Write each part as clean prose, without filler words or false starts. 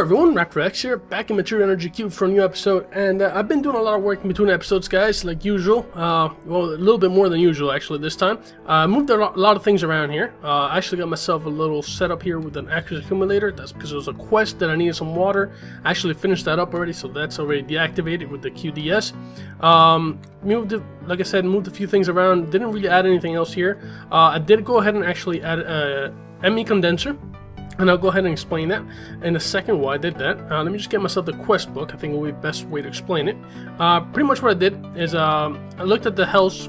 everyone, RaptorX here, back in Material Energy Cube for a new episode, and I've been doing a lot of work in between episodes, guys, like usual. Well, a little bit more than usual, actually, this time. I moved a lot of things around here. I actually got myself a little setup here with an accuracy accumulator. That's because it was a quest that I needed some water. I actually finished that up already, so that's already deactivated with the QDS. Moved it, like I said, moved a few things around. Didn't really add anything else here. I did go ahead and actually add a ME condenser. And I'll go ahead and explain that in a second why I did that. Let me just get myself the quest book. I think it will be the best way to explain it. Pretty much what I did is I looked at the Hell's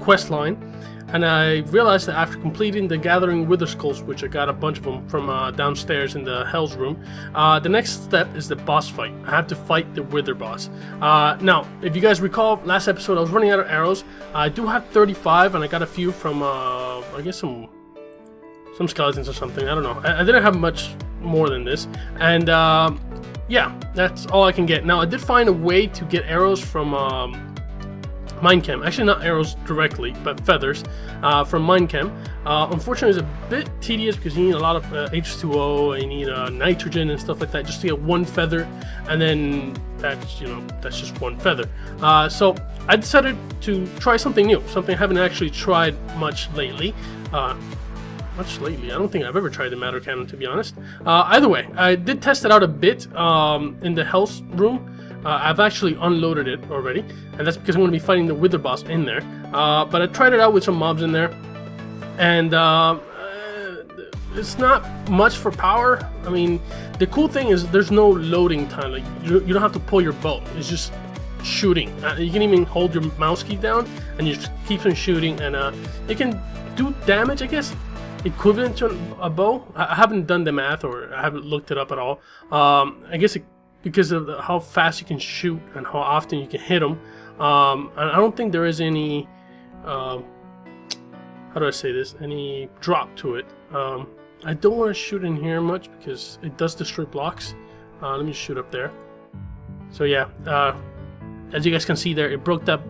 quest line, and I realized that after completing the Gathering Wither Skulls, which I got a bunch of them from downstairs in the Hell's room, the next step is the boss fight. I have to fight the Wither boss. Now, if you guys recall, last episode I was running out of arrows. I do have 35, and I got a few from, I guess some skeletons or something, I don't know. I didn't have much more than this, and yeah, that's all I can get. Now, I did find a way to get arrows from Minecam. Actually, not arrows directly, but feathers from Minecam. Unfortunately, it's a bit tedious because you need a lot of H2O, and you need nitrogen and stuff like that just to get one feather, and then that's, that's just one feather. So I decided to try something new, something I haven't actually tried much lately. I don't think I've ever tried the matter cannon, to be honest. Either way, I did test it out a bit in the health room. I've actually unloaded it already, and that's because I'm going to be fighting the Wither boss in there. But I tried it out with some mobs in there, and it's not much for power. I mean, the cool thing is there's no loading time. Like you don't have to pull your bow. It's just shooting. You can even hold your mouse key down, and you just keep on shooting, and it can do damage, I guess, equivalent to a bow. I haven't done the math, or I haven't looked it up at all. I guess because of how fast you can shoot and how often you can hit them. And I don't think there is any, how do I say this, any drop to it. I don't want to shoot in here much because it does destroy blocks. Let me shoot up there. So yeah, as you guys can see there, it broke that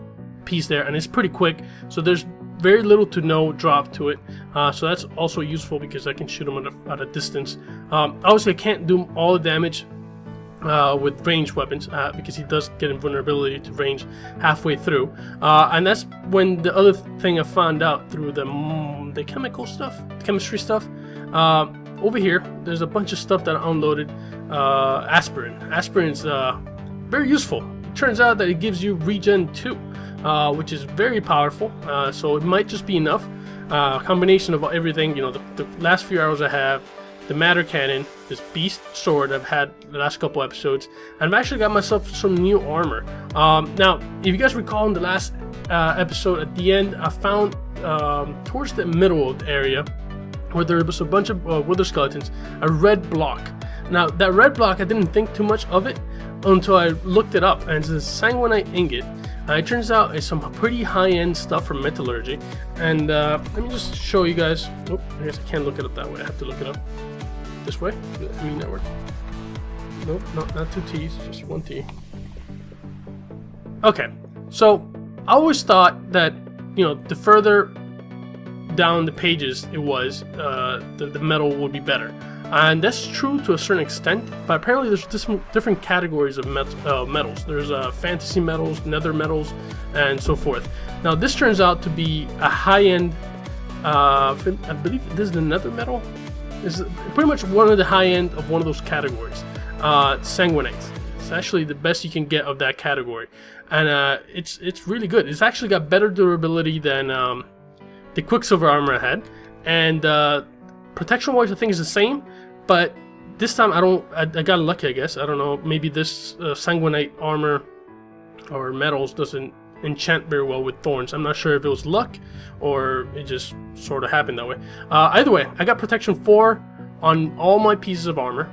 piece there, and it's pretty quick, so there's very little to no drop to it, so that's also useful because I can shoot him at a distance. Obviously I can't do all the damage with ranged weapons because he does get invulnerability to range halfway through, and that's when the other thing I found out through the chemistry stuff. Over here there's a bunch of stuff that I unloaded. Aspirin's very useful. It turns out that it gives you regen 2, which is very powerful, so it might just be enough. Combination of everything, the last few arrows I have, the matter cannon, this beast sword I've had the last couple episodes, and I've actually got myself some new armor. Now, if you guys recall in the last episode, at the end, I found towards the middle of the area where there was a bunch of wither skeletons, a red block. Now, that red block, I didn't think too much of it until I looked it up, and it's a sanguinite ingot. It turns out it's some pretty high-end stuff from Metallurgy, and let me just show you guys. Oh, I guess I can't look it up that way. I have to look it up this way. Network. Nope, not 2 T's, just 1 T. Okay, so I always thought that the further down the pages it was, the metal would be better. And that's true to a certain extent, but apparently there's different categories of metals. There's fantasy metals, nether metals, and so forth. Now this turns out to be a high-end, I believe this is the nether metal. This is pretty much one of the high-end of one of those categories. Sanguinite. It's actually the best you can get of that category. And it's really good. It's actually got better durability than the Quicksilver armor I had. And protection-wise, I think is the same, but this time I got lucky, I guess. I don't know, maybe this sanguinite armor or metals doesn't enchant very well with thorns. I'm not sure if it was luck or it just sort of happened that way. Either way, I got protection 4 on all my pieces of armor.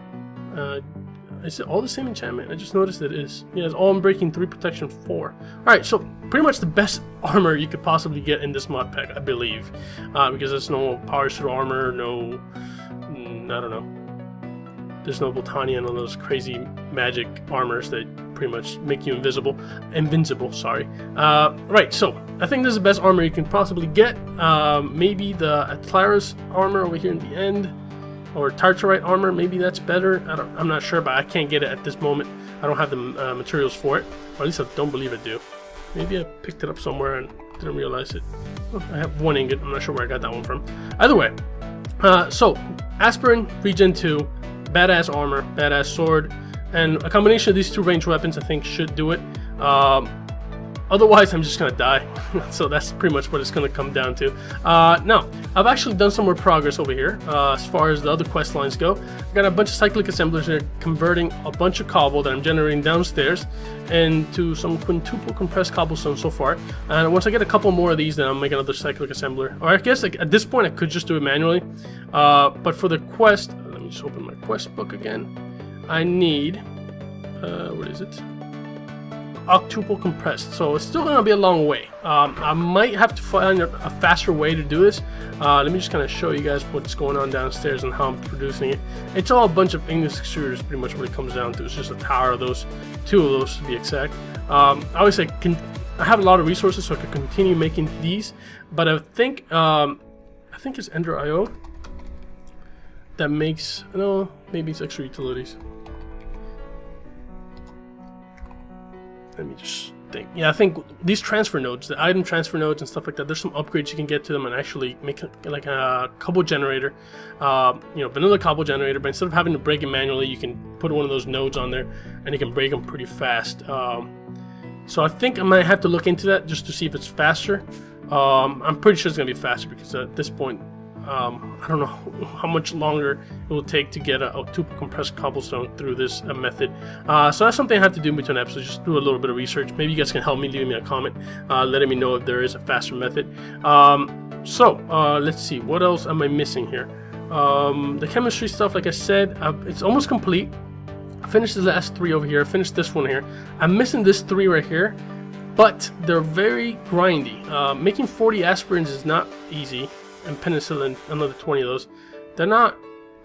Is it all the same enchantment? I just noticed it is. Yeah, it's all unbreaking 3, protection 4. Alright, so pretty much the best armor you could possibly get in this mod pack, I believe. Because there's no power through armor, no, I don't know. There's no Botanian on those crazy magic armors that pretty much make you invincible, sorry. Right, so I think this is the best armor you can possibly get. Maybe the Atlaris armor over here in the end. or tartarite armor. Maybe that's better. I'm not sure, but I can't get it at this moment. I don't have the materials for it, or at least I don't believe I do. Maybe I picked it up somewhere and didn't realize it. Oh, I have 1 ingot. I'm not sure where I got that one from. Either way, so aspirin, regen 2, badass armor, badass sword, and a combination of these 2 ranged weapons I think should do it. Otherwise, I'm just gonna die. So that's pretty much what it's gonna come down to. Now, I've actually done some more progress over here as far as the other quest lines go. I've got a bunch of cyclic assemblers here converting a bunch of cobble that I'm generating downstairs into some quintuple compressed cobblestone so far. And once I get a couple more of these, then I'll make another cyclic assembler. Or I guess like, at this point I could just do it manually. But for the quest, let me just open my quest book again. I need, what is it? Octuple compressed, so it's still gonna be a long way. I might have to find a faster way to do this. Let me just kind of show you guys what's going on downstairs and how I'm producing it. It's all a bunch of English extruders, pretty much what it comes down to. It's just a tower of those, 2 of those to be exact. Obviously, I have a lot of resources, so I can continue making these. But I think it's Ender IO that makes. No, maybe it's extra utilities. Let me just think. Yeah, I think these transfer nodes, the item transfer nodes and stuff like that, there's some upgrades you can get to them and actually make like a cobble generator, vanilla cobble generator, but instead of having to break it manually, you can put one of those nodes on there and you can break them pretty fast. So I think I might have to look into that just to see if it's faster. I'm pretty sure it's going to be faster because at this point, I don't know how much longer it will take to get a octuple compressed cobblestone through this method. So that's something I have to do in between episodes, just do a little bit of research. Maybe you guys can help me, leave me a comment, letting me know if there is a faster method. Let's see, what else am I missing here? The chemistry stuff, like I said, it's almost complete. I finished the last 3 over here, I finished this one here. I'm missing this 3 right here, but they're very grindy. Making 40 aspirins is not easy. And penicillin, another 20 of those. They're not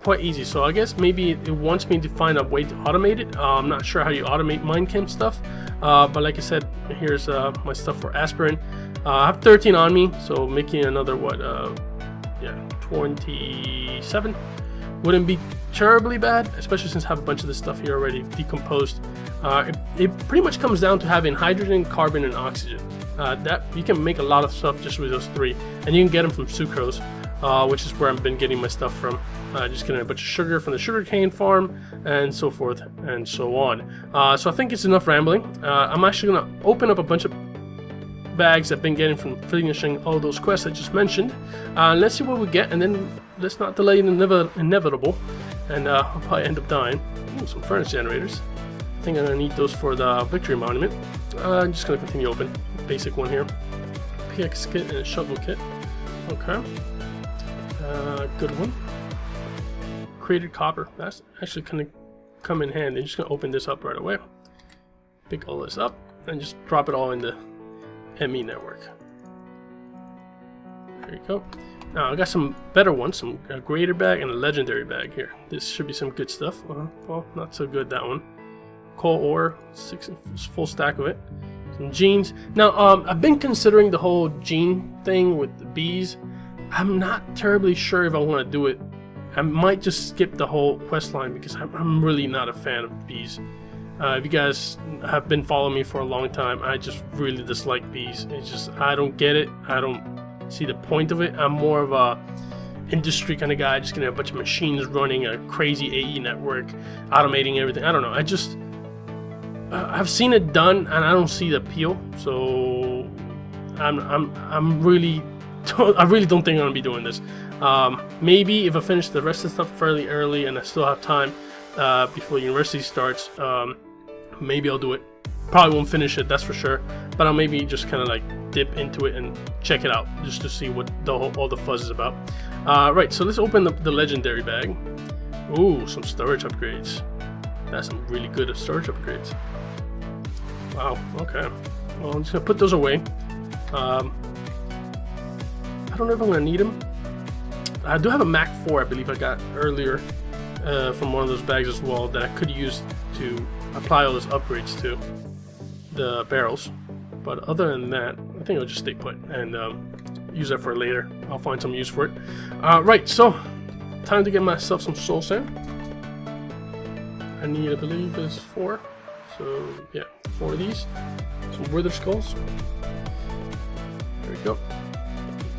quite easy, so I guess maybe it wants me to find a way to automate it. I'm not sure how you automate mind chem stuff, but like I said, here's my stuff for aspirin. I have 13 on me, so making another 27 wouldn't be terribly bad, especially since I have a bunch of this stuff here already decomposed. It pretty much comes down to having hydrogen, carbon, and oxygen. That you can make a lot of stuff just with those 3, and you can get them from sucrose, which is where I've been getting my stuff from. Just getting a bunch of sugar from the sugarcane farm, and so forth and so on. So I think it's enough rambling. I'm actually gonna open up a bunch of bags I've been getting from finishing all those quests I just mentioned. Let's see what we get, and then let's not delay the inevitable, and I'll probably end up dying. Ooh, some furnace generators. I think I'm gonna need those for the victory monument. I'm just gonna continue open. Basic one here. PX kit and a shovel kit. Okay. Good one. Created copper. That's actually gonna come in handy. I'm just gonna open this up right away. Pick all this up and just drop it all in the ME network. There you go. Now I got some better ones, a greater bag and a legendary bag here. This should be some good stuff. Well, not so good, that one. Coal ore, 6 full stack of it. Some genes. Now, I've been considering the whole gene thing with the bees. I'm not terribly sure if I want to do it. I might just skip the whole quest line because I'm really not a fan of bees. If you guys have been following me for a long time, I just really dislike bees. It's just, I don't get it. I don't see the point of it. I'm more of a industry kind of guy, just getting a bunch of machines running a crazy AE network, automating everything. I don't know. I've seen it done, and I don't see the appeal. So I really don't think I'm gonna be doing this. Maybe if I finish the rest of the stuff fairly early and I still have time before university starts, maybe I'll do it. Probably won't finish it, that's for sure. But I'll maybe just kind of like dip into it and check it out just to see what all the fuzz is about. Right, so let's open the legendary bag. Ooh, some storage upgrades. That's some really good storage upgrades. Wow, okay. Well, I'm just gonna put those away. I don't know if I'm gonna need them. I do have a Mac 4, I believe I got earlier from one of those bags as well that I could use to apply all those upgrades to the barrels. But other than that, I think I'll just stay put and use that for later. I'll find some use for it. Right, so time to get myself some soul sand. I need, I believe, is 4. So yeah, 4 of these. Some wither skulls. There we go.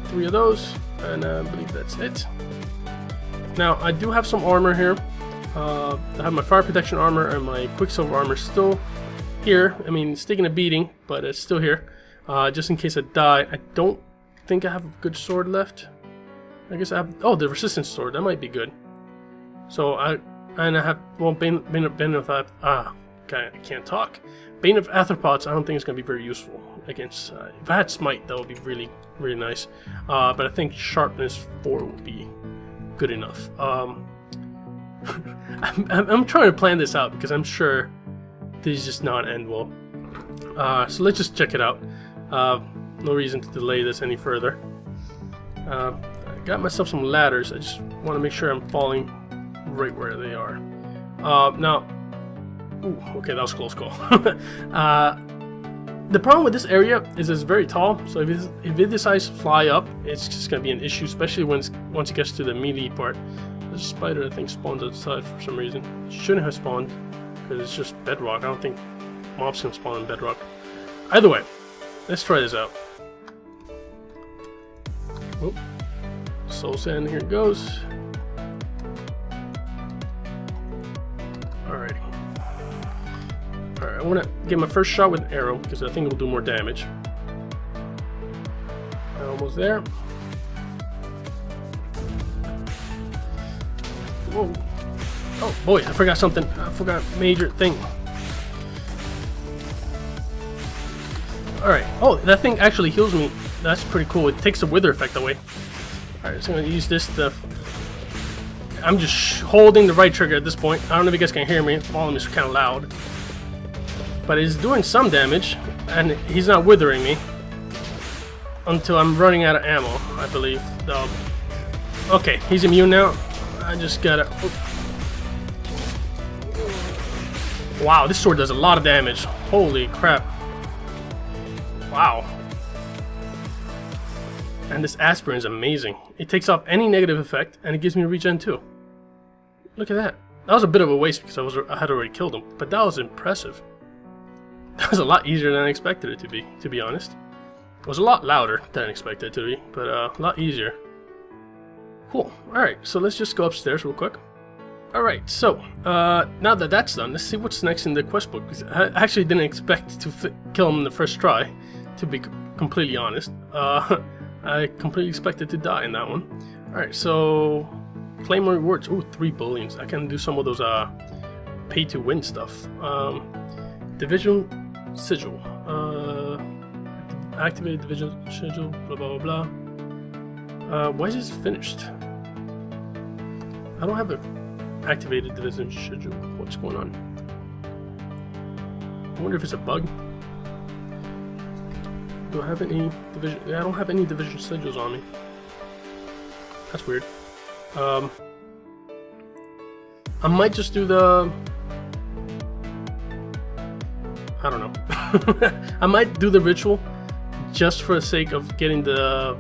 3 of those, and I believe that's it. Now I do have some armor here. I have my fire protection armor and my quicksilver armor still here. I mean, it's taking a beating, but it's still here. Just in case I die. I don't think I have a good sword left. I guess I have, oh, the resistance sword, that might be good. So I have, well, Bane of okay, I can't talk. Bane of Arthropods, I don't think it's going to be very useful against, if I had Smite, that would be really, really nice. But I think Sharpness 4 would be good enough. I'm trying to plan this out because I'm sure these just not end well. So let's just check it out. No reason to delay this any further. I got myself some ladders. I just want to make sure I'm falling right where they are. Now, ooh, okay, that was a close call. The problem with this area is it's very tall, so if it decides to fly up, it's just going to be an issue, especially once it gets to the melee part. There's a spider, I think, spawns outside for some reason. It shouldn't have spawned, because it's just bedrock. I don't think mobs can spawn in bedrock. Either way, let's try this out. Oop. Soul sand, here it goes. Alrighty. Alright, I want to get my first shot with an arrow, because I think it will do more damage. Almost there. Whoa. Oh boy, I forgot something. I forgot a major thing. Alright. Oh, that thing actually heals me. That's pretty cool. It takes the wither effect away. Alright, so I'm going to use this stuff. I'm just holding the right trigger at this point. I don't know if you guys can hear me. The volume is kind of loud. But it's doing some damage, and he's not withering me until I'm running out of ammo, I believe. Okay, he's immune now. I just gotta... Wow, this sword does a lot of damage. Holy crap. Wow. And this aspirin is amazing. It takes off any negative effect, and it gives me regen too. Look at that. That was a bit of a waste because I had already killed him, but that was impressive. That was a lot easier than I expected it to be honest. It was a lot louder than I expected it to be, but a lot easier. Cool. Alright, so let's just go upstairs real quick. Alright, so, now that that's done, let's see what's next in the quest book. Because I actually didn't expect to kill him in the first try, to be completely honest. I completely expected to die in that one. Alright, so... Claim rewards. Ooh, 3 billions. I can do some of those pay-to-win stuff. Division Sigil. Activated Division Sigil, blah blah blah blah. Why is this finished? I don't have an activated Division Sigil. What's going on? I wonder if it's a bug. Do I have any division? Yeah, I don't have any Division Sigils on me. That's weird. I might just do the... I don't know. I might do the ritual just for the sake of getting the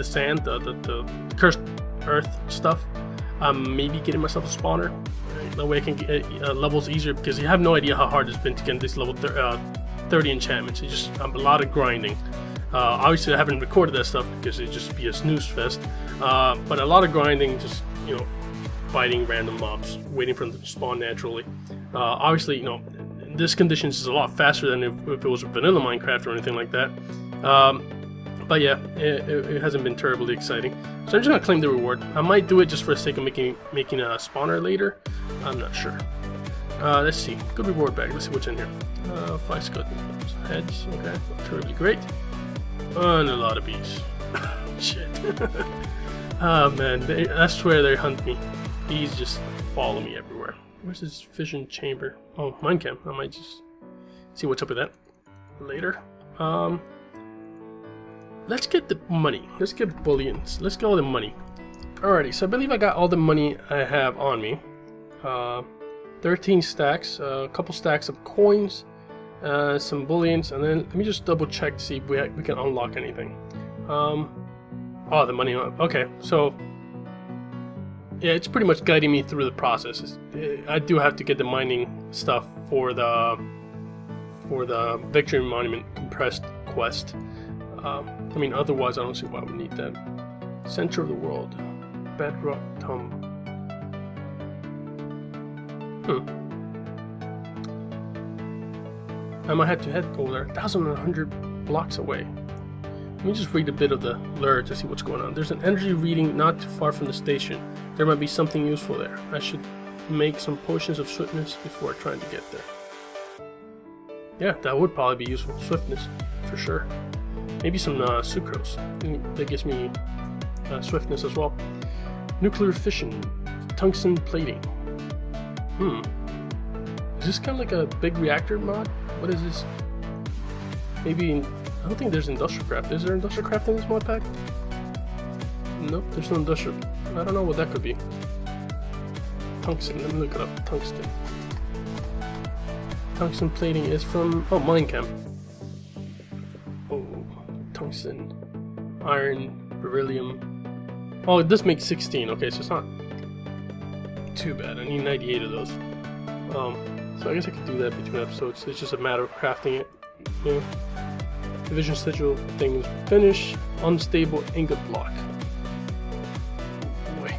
sand, the cursed earth stuff. Maybe getting myself a spawner. That way I can get levels easier, because you have no idea how hard it's been to get this level 30 enchantments. It's just a lot of grinding. Obviously I haven't recorded that stuff because it'd just be a snooze fest. But a lot of grinding, just, you know, fighting random mobs, waiting for them to spawn naturally. Obviously, you know, this conditions is a lot faster than if it was vanilla Minecraft or anything like that. But yeah, it hasn't been terribly exciting. So I'm just gonna claim the reward. I might do it just for the sake of making a spawner later. I'm not sure. Let's see. Good reward bag. Let's see what's in here. 5 skeletons, heads. Okay, not terribly great. And a lot of bees. Shit. Oh man, I swear they hunt me. Bees just follow me everywhere. Where's this fission chamber? Oh, minecam. I might just see what's up with that later. Let's get the money. Let's get bullions. Let's get all the money. Alrighty, so I believe I got all the money I have on me. 13 stacks, a couple stacks of coins, some bullions, and then let me just double check to see if we can unlock anything. Oh, the money. Okay, so yeah, it's pretty much guiding me through the process. I do have to get the mining stuff for the Victory Monument compressed quest. I mean, otherwise I don't see why we need that. Center of the world, bedrock tomb. I might have to head over there, 1,100 blocks away. Let me just read a bit of the lure to see what's going on. There's an energy reading not too far from the station. There might be something useful there. I should make some potions of swiftness before trying to get there. Yeah, that would probably be useful. Swiftness, for sure. Maybe some sucrose. That gives me swiftness as well. Nuclear fission. Tungsten plating. Is this kind of like a big reactor mod? What is this? Maybe... I don't think there's industrial craft. Is there industrial craft in this mod pack? Nope, there's no industrial. I don't know what that could be. Tungsten. Let me look it up. Tungsten. Tungsten plating is from... oh, Minecamp. Oh, tungsten. Iron. Beryllium. Oh, this makes 16. Okay, so it's not too bad. I need 98 of those. So I guess I could do that between episodes. It's just a matter of crafting it. Yeah. Division schedule thing is finished. Unstable ingot block. Oh boy.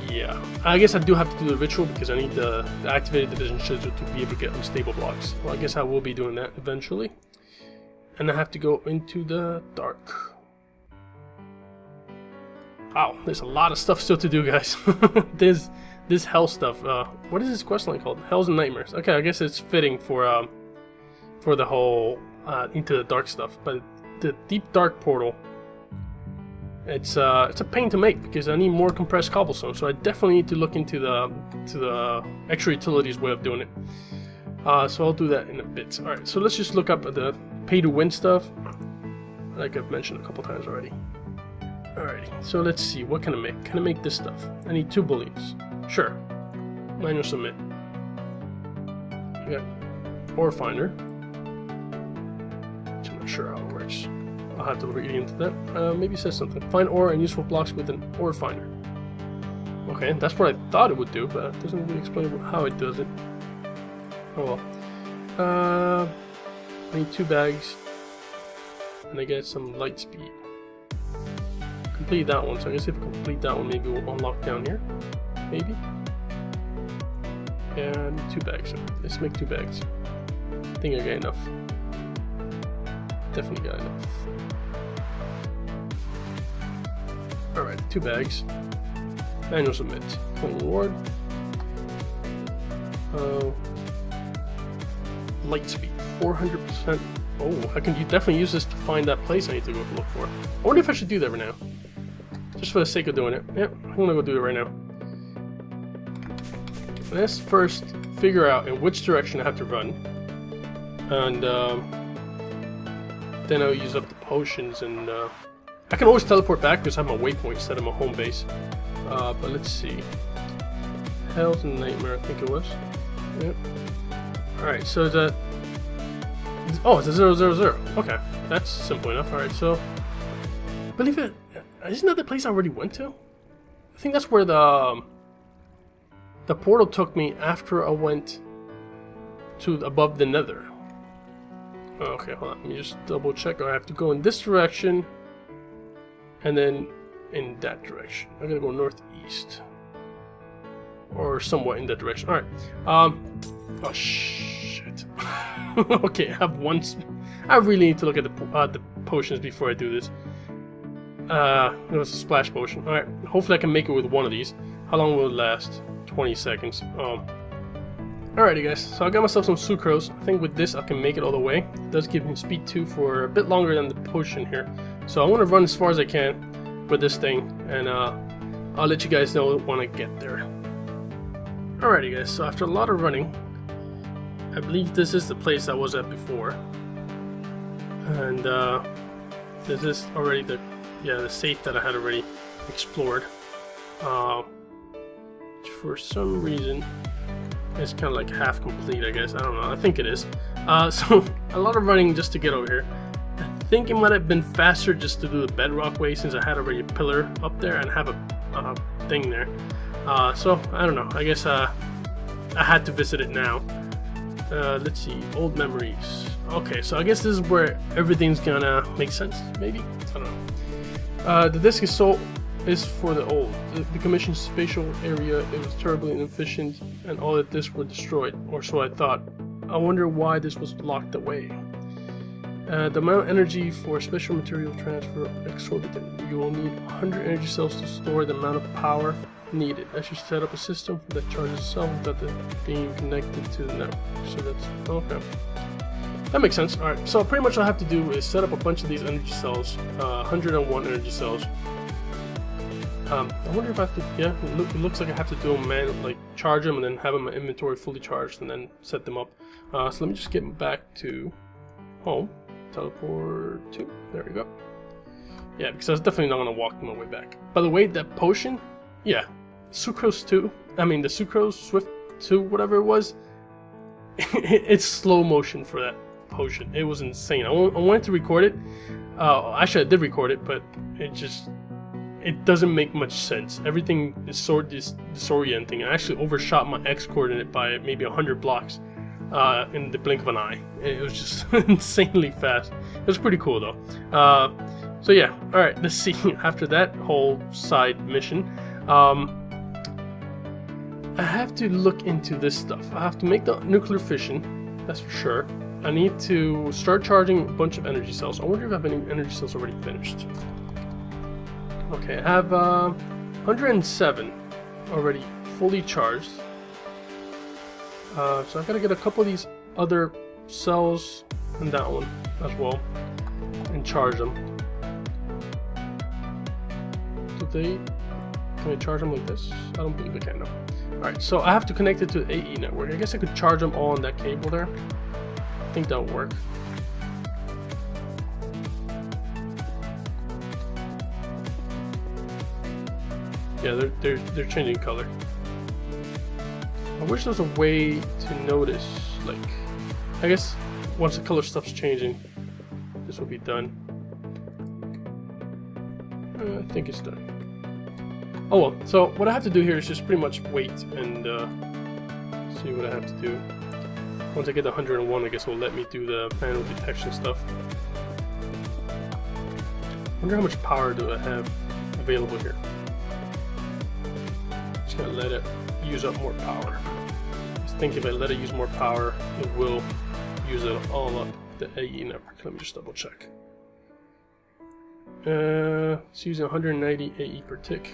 Yeah. I guess I do have to do the ritual because I need the activated division schedule to be able to get unstable blocks. Well, I guess I will be doing that eventually. And I have to go into the dark. Wow, there's a lot of stuff still to do, guys. There's this hell stuff. What is this questline called? Hells and Nightmares. Okay, I guess it's fitting for the whole into the dark stuff. But the deep dark portal, it's a pain to make because I need more compressed cobblestone. So I definitely need to look into the extra utilities way of doing it. So I'll do that in a bit. All right, so let's just look up at the pay to win stuff, like I've mentioned a couple times already. Alrighty, so let's see, what can I make? Can I make this stuff? I need 2 booleans. Sure. Manual submit. I got ore finder. Which I'm not sure how it works. I'll have to read into that. Maybe it says something. Find ore and useful blocks with an ore finder. Okay, that's what I thought it would do, but it doesn't really explain how it does it. Oh well. I need 2 bags. And I get some light speed. Complete that one, so I guess if I complete that one, maybe we'll unlock down here. Maybe. And 2 bags. Let's make 2 bags. I think I got enough. Definitely got enough. Alright, 2 bags. Manual submit. Point reward. Light speed, 400%. Oh, I can definitely use this to find that place I need to go look for. I wonder if I should do that right now. Just for the sake of doing it. Yep, I'm gonna go do it right now. Let's first figure out in which direction I have to run. And then I'll use up the potions and I can always teleport back because I have my waypoint instead of my home base. But let's see. Hell's Nightmare, I think it was. Yep. Alright, so that... oh, it's a 000. Okay, that's simple enough. Alright, so... believe it... isn't that the place I already went to? I think that's where the portal took me after I went to above the nether. Okay, hold on. Let me just double check. I have to go in this direction and then in that direction. I'm gonna go northeast or somewhat in that direction. Alright. Oh, shit. Okay, I have one... I really need to look at the potions before I do this. It was a splash potion. Alright, hopefully I can make it with one of these. How long will it last? 20 seconds. Alrighty guys, so I got myself some sucrose. I think with this I can make it all the way. It does give me speed 2 for a bit longer than the potion here. So I want to run as far as I can with this thing. And I'll let you guys know when I get there. Alrighty guys, so after a lot of running, I believe this is the place I was at before. And this is already the safe that I had already explored. For some reason it's kind of like half complete, I guess. I don't know, I think it is. So a lot of running just to get over here. I think it might have been faster just to do the bedrock way since I had already a pillar up there and have thing there. So I don't know. I guess I had to visit it now. Let's see, old memories. Okay, so I guess this is where everything's gonna make sense. Maybe, I don't know. The disk is for the old. The decommissioned spatial area. It was terribly inefficient, and all the disks were destroyed, or so I thought. I wonder why this was locked away. The amount of energy for special material transfer exorbitant. You will need 100 energy cells to store the amount of power needed. I should set up a system that charges itself without it being connected to the network. So that's okay. That makes sense. Alright, so pretty much all I have to do is set up a bunch of these energy cells, 101 energy cells. I wonder if I have to, yeah, it looks like I have to do them, like charge them and then have them in inventory fully charged and then set them up. So let me just get back to home. Teleport to, there we go. Yeah, because I was definitely not going to walk my way back. By the way, that potion, yeah, Sucrose 2, I mean the Sucrose Swift 2, whatever it was, it's slow motion for that potion. It was insane. I wanted to record it. Actually I did record it, but it doesn't make much sense. Everything is disorienting. I actually overshot my X coordinate by maybe 100 blocks in the blink of an eye. It was just insanely fast. It was pretty cool though. So yeah, alright, let's see. After that whole side mission, I have to look into this stuff. I have to make the nuclear fission, that's for sure. I need to start charging a bunch of energy cells. I wonder if I have any energy cells already finished. Okay, I have 107 already fully charged. So I've got to get a couple of these other cells and that one as well and charge them. Can I charge them like this? I don't believe I can, no. Alright, so I have to connect it to the AE network. I guess I could charge them all on that cable there. I think that'll work. Yeah, they're changing color. I wish there was a way to notice, like, I guess once the color stops changing, this will be done. I think it's done. Oh well, so what I have to do here is just pretty much wait and see what I have to do. Once I get the 101, I guess it'll let me do the manual detection stuff. I wonder how much power do I have available here. Just gonna let it use up more power. I think if I let it use more power, it will use it all up the AE network. Let me just double check. It's using 190 AE per tick,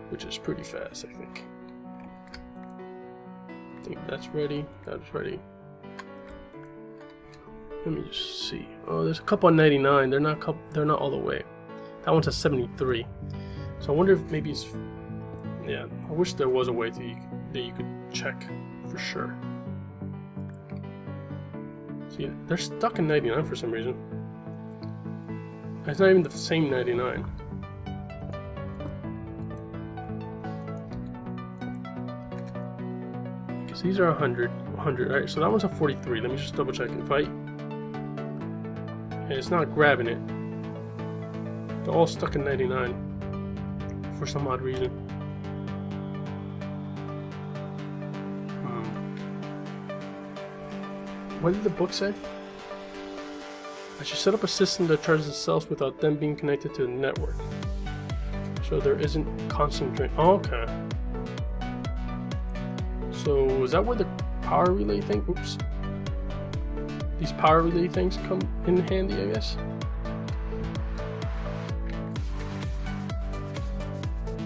which is pretty fast, I think. I think that's ready. That's ready. Let me just see. Oh, there's a couple on 99. They're not all the way. That one's at 73. So I wonder if maybe it's. Yeah, I wish there was a way that you could check for sure. See, they're stuck in 99 for some reason. It's not even the same 99. Because these are 100, right? So that one's a 43. Let me just double check. If it's not grabbing it. They're all stuck in 99 for some odd reason. What did the book say? I should set up a system that charges itself without them being connected to the network. So there isn't constant drain. Oh, okay. So is that where the power relay thing? Oops. These power relay things come in handy, I guess.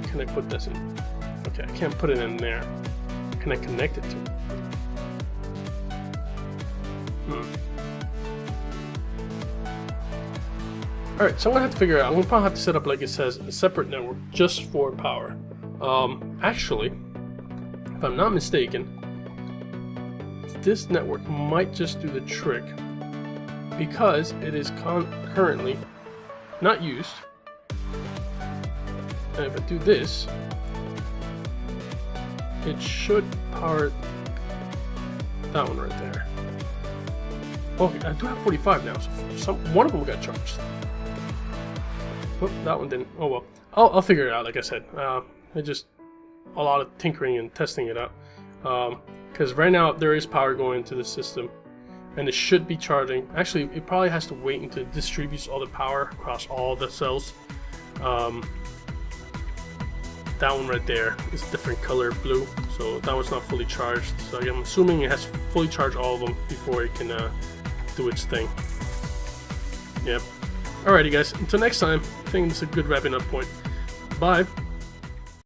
Can I put this in? Okay, I can't put it in there. Can I connect it to it? Alright, so I'm gonna have to figure it out. I'm gonna probably have to set up, like it says, a separate network just for power. Actually, if I'm not mistaken, this network might just do the trick because it is currently not used. And if I do this, it should power that one right there. Okay, I do have 45 now, so one of them got charged. Oh, that one didn't. Oh well. I'll figure it out, like I said. It's just a lot of tinkering and testing it out. Because right now there is power going into the system. And it should be charging. Actually, it probably has to wait until it distributes all the power across all the cells. That one right there is a different color blue, so that one's not fully charged. So I'm assuming it has to fully charge all of them before it can do its thing. Yep. Alrighty guys, until next time, I think this is a good wrapping up point. Bye.